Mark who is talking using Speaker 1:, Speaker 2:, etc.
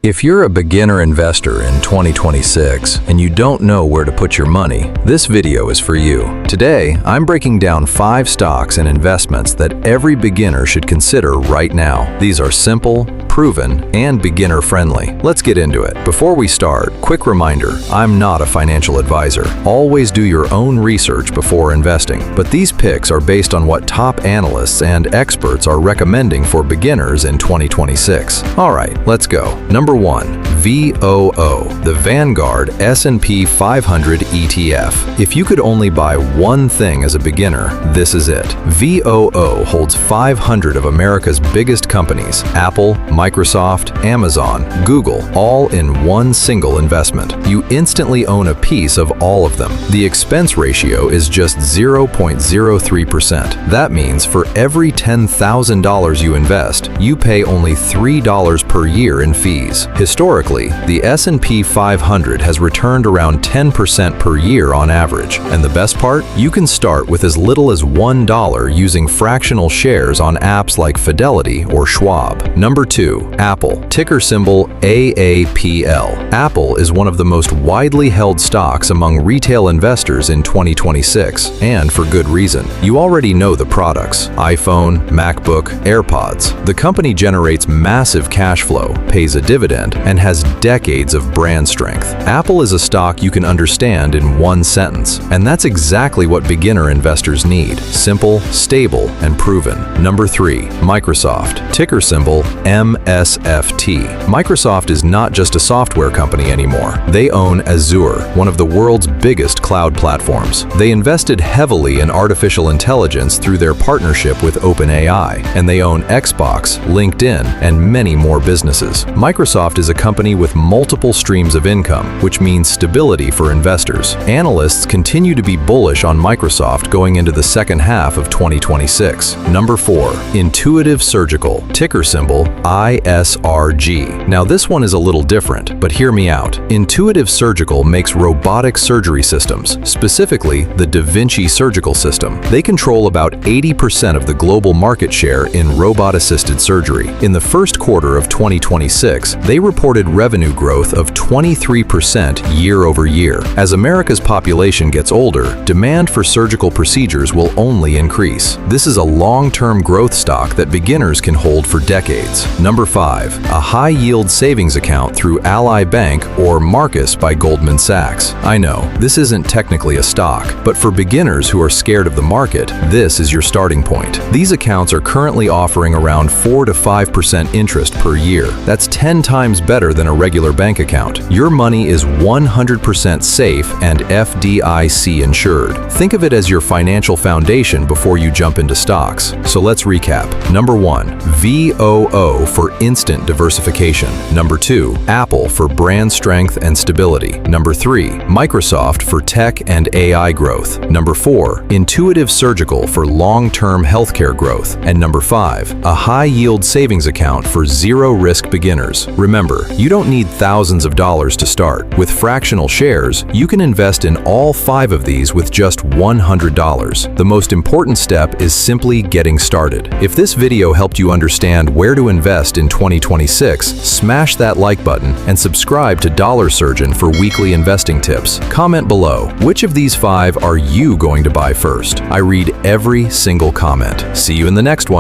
Speaker 1: If you're a beginner investor in 2026 and you don't know where to put your money, this video is for you. Today, I'm breaking down 5 stocks and investments that every beginner should consider right now. These are simple, proven, and beginner-friendly. Let's get into it. Before we start, quick reminder, I'm not a financial advisor. Always do your own research before investing, but these picks are based on what top analysts and experts are recommending for beginners in 2026. All right, let's go. Number 1. VOO, the Vanguard S&P 500 ETF. If you could only buy one thing as a beginner, this is it. VOO holds 500 of America's biggest companies, Apple, Microsoft, Amazon, Google, all in one single investment. You instantly own a piece of all of them. The expense ratio is just 0.03%. That means for every $10,000 you invest, you pay only $3 per year in fees. Historically, the S&P 500 has returned around 10% per year on average. And the best part? You can start with as little as $1 using fractional shares on apps like Fidelity or Schwab. Number 2. Apple, ticker symbol AAPL. Apple is one of the most widely held stocks among retail investors in 2026, and for good reason. You already know the products: iPhone, MacBook, AirPods. The company generates massive cash flow, pays a dividend, and has decades of brand strength. Apple is a stock you can understand in one sentence, and that's exactly what beginner investors need: simple, stable, and proven. Number 3. Microsoft, ticker symbol MSFT. Microsoft is not just a software company anymore. They own Azure, one of the world's biggest cloud platforms. They invested heavily in artificial intelligence through their partnership with OpenAI, and they own Xbox, LinkedIn, and many more businesses. Microsoft is a company with multiple streams of income, which means stability for investors. Analysts continue to be bullish on Microsoft going into the second half of 2026. Number 4. Intuitive Surgical, ticker symbol ISRG. Now this one is a little different, but hear me out. Intuitive Surgical makes robotic surgery systems, specifically the Da Vinci surgical system. They control about 80% of the global market share in robot-assisted surgery. In the first quarter of 2026, they reported revenue growth of 23% year over year. As America's population gets older, demand for surgical procedures will only increase. This is a long-term growth stock that beginners can hold for decades. Number 5. A high-yield savings account through Ally Bank or Marcus by Goldman Sachs. I know, this isn't technically a stock, but for beginners who are scared of the market, this is your starting point. These accounts are currently offering around 4 to 5% interest per year. That's 10 times better than a regular bank account. Your money is 100% safe and FDIC insured. Think of it as your financial foundation before you jump into stocks. So let's recap. Number 1. VOO for instant diversification. Number 2. Apple for brand strength and stability. Number 3. Microsoft for tech and AI growth. Number 4. Intuitive Surgical for long-term healthcare growth. And number 5. A high-yield savings account for zero-risk beginners. Remember, you don't need thousands of dollars to start. With fractional shares, you can invest in all 5 of these with just $100. The most important step is simply getting started. If this video helped you understand where to invest in 2026, smash that like button and subscribe to Dollar Surgeon for weekly investing tips. Comment below, which of these 5 are you going to buy first? I read every single comment. See you in the next one.